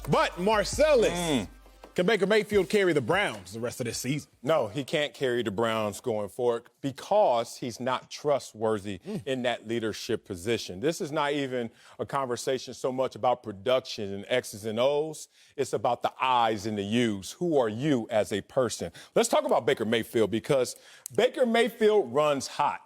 But Marcellus, can Baker Mayfield carry the Browns the rest of this season? No, he can't carry the Browns going forward because he's not trustworthy in that leadership position. This is not even a conversation so much about production and X's and O's. It's about the I's and the U's. Who are you as a person? Let's talk about Baker Mayfield because Baker Mayfield runs hot.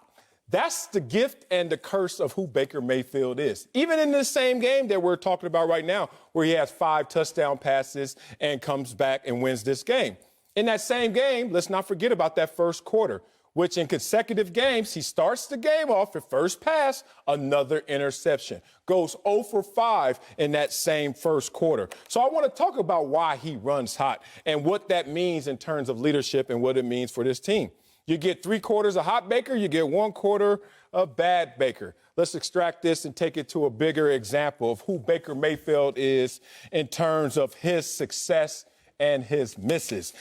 That's the gift and the curse of who Baker Mayfield is. Even in this same game that we're talking about right now, where he has 5 touchdown passes and comes back and wins this game. In that same game, let's not forget about that first quarter, which in consecutive games, he starts the game off at first pass, another interception. Goes 0 for 5 in that same first quarter. So I want to talk about why he runs hot and what that means in terms of leadership and what it means for this team. You get 3 quarters of hot Baker, you get 1 quarter of bad Baker. Let's extract this and take it to a bigger example of who Baker Mayfield is in terms of his success and his misses.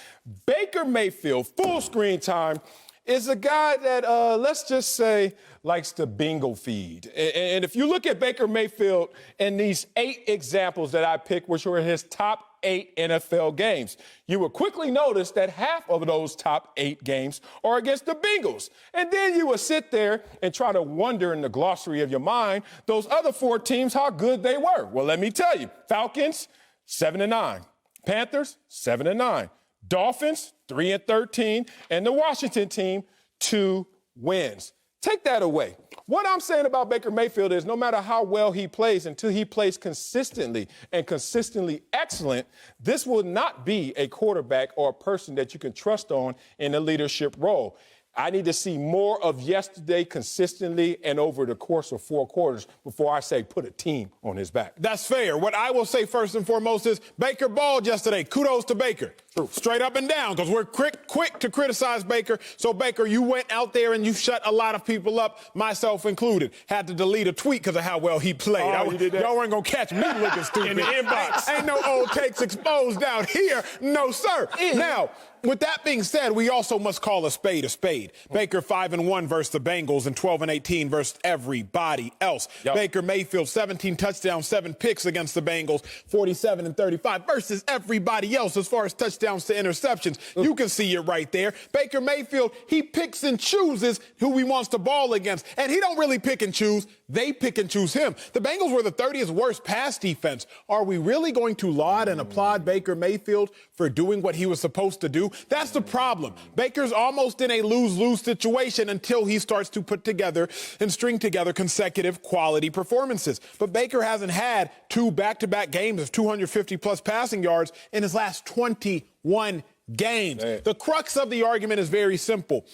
Baker Mayfield, full screen time, is a guy that, let's just say, likes to bingo feed. And if you look at Baker Mayfield in these 8 examples that I picked, which were his top 8 NFL games, you will quickly notice that half of those top 8 games are against the Bengals. And then you will sit there and try to wonder in the glossary of your mind, those other 4 teams, how good they were. Well, let me tell you, Falcons, 7-9. Panthers, 7-9. Dolphins, 3-13, and the Washington team, 2 wins. Take that away. What I'm saying about Baker Mayfield is no matter how well he plays, until he plays consistently and consistently excellent, this will not be a quarterback or a person that you can trust on in a leadership role. I need to see more of yesterday consistently and over the course of 4 quarters before I say put a team on his back. That's fair. What I will say first and foremost is Baker balled yesterday. Kudos to Baker. True. Straight up and down, because we're quick to criticize Baker. So, Baker, you went out there and you shut a lot of people up, myself included. Had to delete a tweet because of how well he played. You did that? Y'all weren't going to catch me looking stupid. In the inbox. Ain't no old takes exposed out here. No, sir. Now, with that being said, we also must call a spade a spade. Baker 5-1 versus the Bengals and 12-18 versus everybody else. Yep. Baker Mayfield 17 touchdowns, 7 picks against the Bengals, 47-35 versus everybody else as far as touchdowns to interceptions. You can see it right there. Baker Mayfield, he picks and chooses who he wants to ball against, and he don't really pick and choose. They pick and choose him. The Bengals were the 30th worst pass defense. Are we really going to laud and applaud Baker Mayfield for doing what he was supposed to do? That's the problem. Baker's almost in a lose-lose situation until he starts to put together and string together consecutive quality performances. But Baker hasn't had 2 back-to-back games of 250-plus passing yards in his last 21 games. Hey. The crux of the argument is very simple.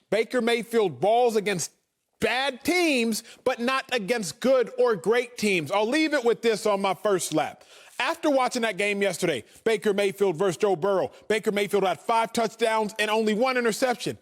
Baker Mayfield balls against bad teams, but not against good or great teams. I'll leave it with this on my first lap. After watching that game yesterday, Baker Mayfield versus Joe Burrow, Baker Mayfield had 5 touchdowns and only 1 interception.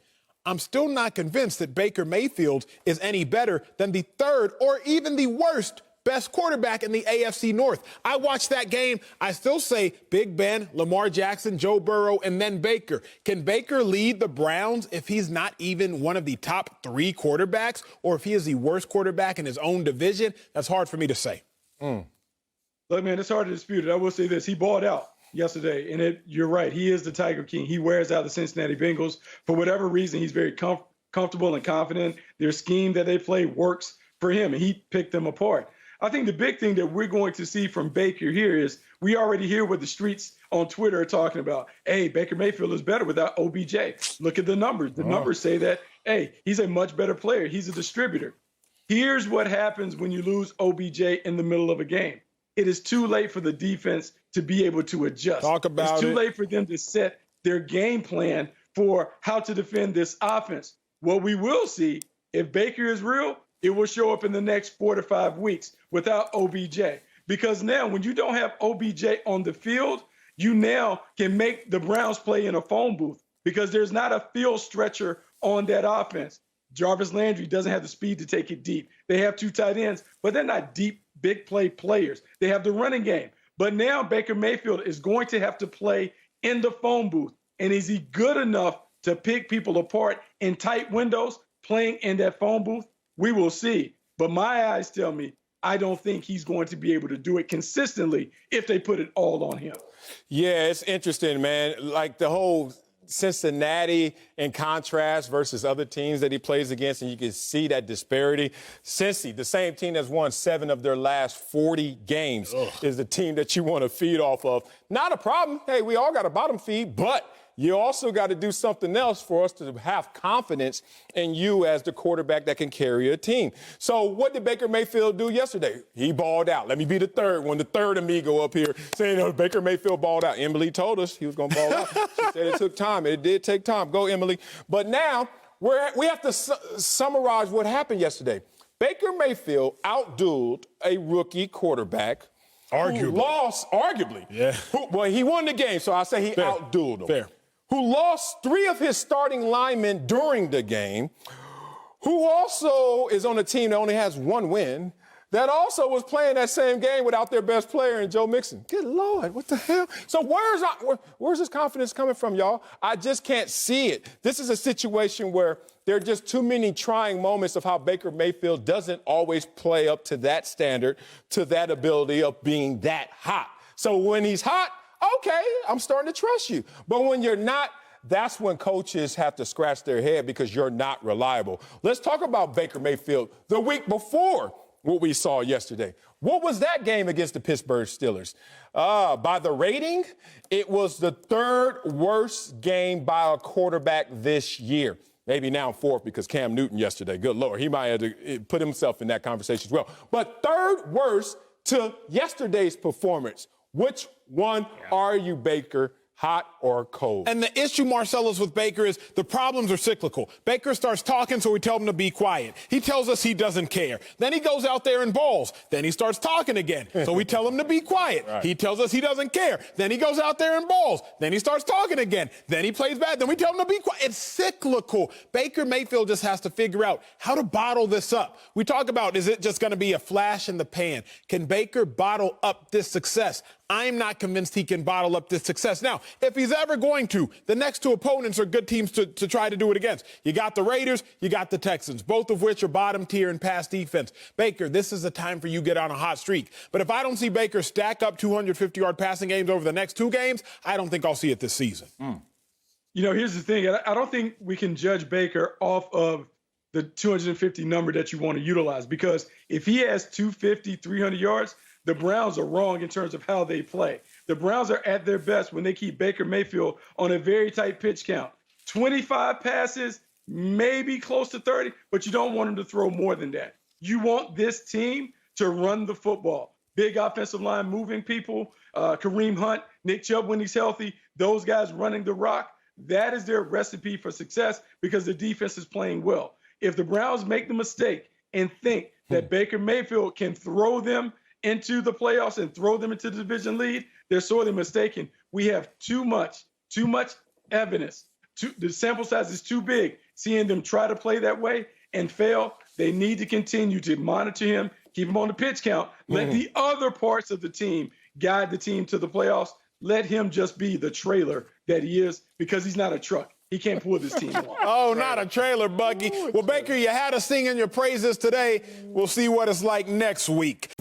I'm still not convinced that Baker Mayfield is any better than the 3rd or even the worst best quarterback in the AFC North. I watched that game. I still say Big Ben, Lamar Jackson, Joe Burrow, and then Baker. Can Baker lead the Browns if he's not even one of the top 3 quarterbacks, or if he is the worst quarterback in his own division? That's hard for me to say. Look, man, it's hard to dispute it. I will say this. He balled out yesterday, and you're right. He is the Tiger King. He wears out the Cincinnati Bengals. For whatever reason, he's very comfortable and confident. Their scheme that they play works for him, and he picked them apart. I think the big thing that we're going to see from Baker here is we already hear what the streets on Twitter are talking about. Hey, Baker Mayfield is better without OBJ. Look at the numbers. The numbers say that, hey, he's a much better player. He's a distributor. Here's what happens when you lose OBJ in the middle of a game. It is too late for the defense to be able to adjust. It's too late for them to set their game plan for how to defend this offense. What we will see, if Baker is real, it will show up in the next 4 to 5 weeks without OBJ. Because now when you don't have OBJ on the field, you now can make the Browns play in a phone booth because there's not a field stretcher on that offense. Jarvis Landry doesn't have the speed to take it deep. They have 2 tight ends, but they're not deep, big play players. They have the running game. But now Baker Mayfield is going to have to play in the phone booth. And is he good enough to pick people apart in tight windows playing in that phone booth? We will see. But my eyes tell me I don't think he's going to be able to do it consistently if they put it all on him. Yeah, it's interesting, man. Like the whole Cincinnati in contrast versus other teams that he plays against, and you can see that disparity. Cincy, the same team that's won 7 of their last 40 games, is the team that you want to feed off of. Not a problem. Hey, we all got a bottom feed, but you also got to do something else for us to have confidence in you as the quarterback that can carry a team. So what did Baker Mayfield do yesterday? He balled out. Let me be the third one, the third amigo up here saying, oh, Baker Mayfield balled out. Emily told us he was going to ball out. She said it took time. It did take time. Go, Emily. But now we have to summarize what happened yesterday. Baker Mayfield outdueled a rookie quarterback. Arguably. Who lost, arguably. Yeah. Well, he won the game, so I say he outdueled him. Fair. Who lost 3 of his starting linemen during the game, who also is on a team that only has 1 win, that also was playing that same game without their best player in Joe Mixon. Good Lord, what the hell? So where's this confidence coming from, y'all? I just can't see it. This is a situation where there are just too many trying moments of how Baker Mayfield doesn't always play up to that standard, to that ability of being that hot. So when he's hot, okay, I'm starting to trust you. But when you're not, that's when coaches have to scratch their head because you're not reliable. Let's talk about Baker Mayfield the week before what we saw yesterday. What was that game against the Pittsburgh Steelers? By the rating, it was the 3rd worst game by a quarterback this year. Maybe now 4th because Cam Newton yesterday, good Lord, he might have to put himself in that conversation as well. But 3rd worst to yesterday's performance. Which one are you, Baker? Hot or cold? And the issue, Marcellus, with Baker is the problems are cyclical. Baker starts talking, so we tell him to be quiet. He tells us he doesn't care. Then he goes out there and balls. Then he starts talking again, so we tell him to be quiet. Right. He tells us he doesn't care. Then he goes out there and balls. Then he starts talking again. Then he plays bad. Then we tell him to be quiet. It's cyclical. Baker Mayfield just has to figure out how to bottle this up. We talk about, is it just going to be a flash in the pan? Can Baker bottle up this success? I'm not convinced he can bottle up this success. Now, if he's ever going to, the next 2 opponents are good teams to try to do it against. You got the Raiders, you got the Texans, both of which are bottom tier in pass defense. Baker, this is the time for you to get on a hot streak. But if I don't see Baker stack up 250-yard passing games over the next 2 games, I don't think I'll see it this season. You know, here's the thing. I don't think we can judge Baker off of the 250 number that you want to utilize, because if he has 250, 300 yards, the Browns are wrong in terms of how they play. The Browns are at their best when they keep Baker Mayfield on a very tight pitch count. 25 passes, maybe close to 30, but you don't want him to throw more than that. You want this team to run the football. Big offensive line, moving people, Kareem Hunt, Nick Chubb when he's healthy, those guys running the rock. That is their recipe for success because the defense is playing well. If the Browns make the mistake and think that Baker Mayfield can throw them into the playoffs and throw them into the division lead, they're sorely mistaken. We have too much evidence. The sample size is too big. Seeing them try to play that way and fail, they need to continue to monitor him, keep him on the pitch count, let the other parts of the team guide the team to the playoffs. Let him just be the trailer that he is, because he's not a truck. He can't pull this team off. Oh, not a trailer, Bucky. Well, Baker, you had us singing your praises today. We'll see what it's like next week.